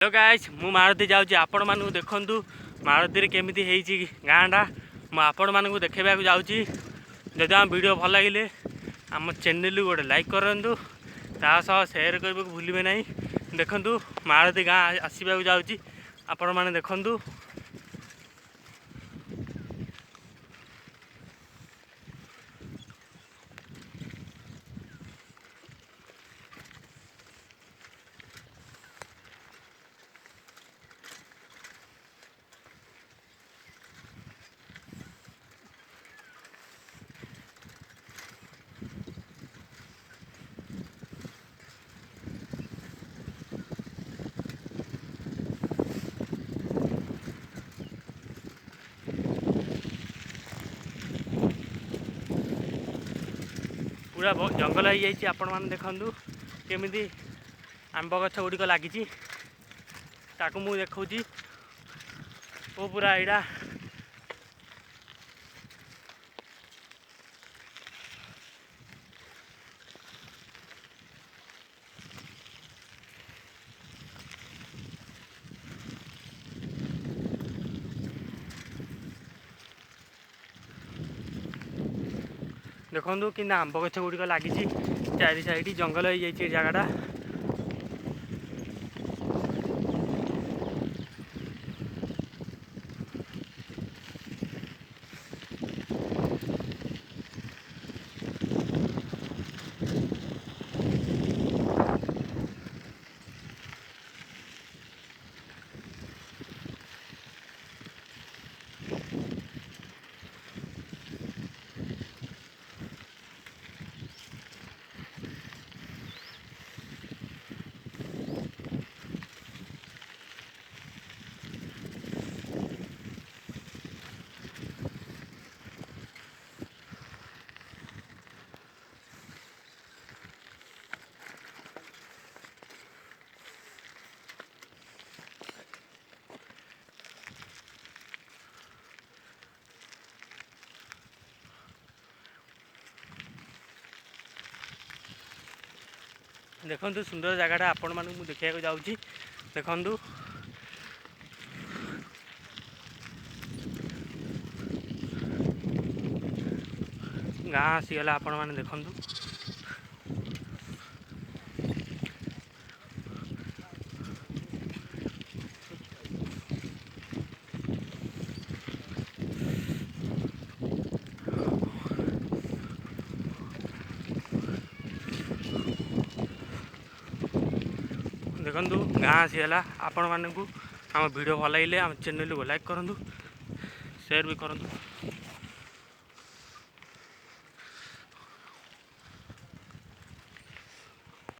Hello guys मु मारुति जाऊँगी आपण मानू देखंतु मारुति केमिति हेइची गाँटा मु आपण मानू देखा जाऊँगी। जदि आम वीडियो भल लगे आम चैनल गोटे लाइक करूँ तासह शेयर करने को भूलिए ना। देखंतु मारुति गाँ आसवाक जाऊँगी आपण मैंने देखंतु। पूरा जंगल हो जाइए आपण मैंने देखंतु केमिति आंब गछ गुड़िक लगी ताकू मु देखा ओ पूरा एटा देखो कि आंब गछ गुड़िक लगी चारि साइड जंगल हो जाइए जगटा। देखो सुंदर जगह आपण मानू देखा जाऊँगी। देखु गाँ आसीगला आपण मैंने देखु देखु गाँ आसीगला आपण मानू आम वीडियो भल लगे आम चैनल को लाइक करूँ शेयर भी करूँ।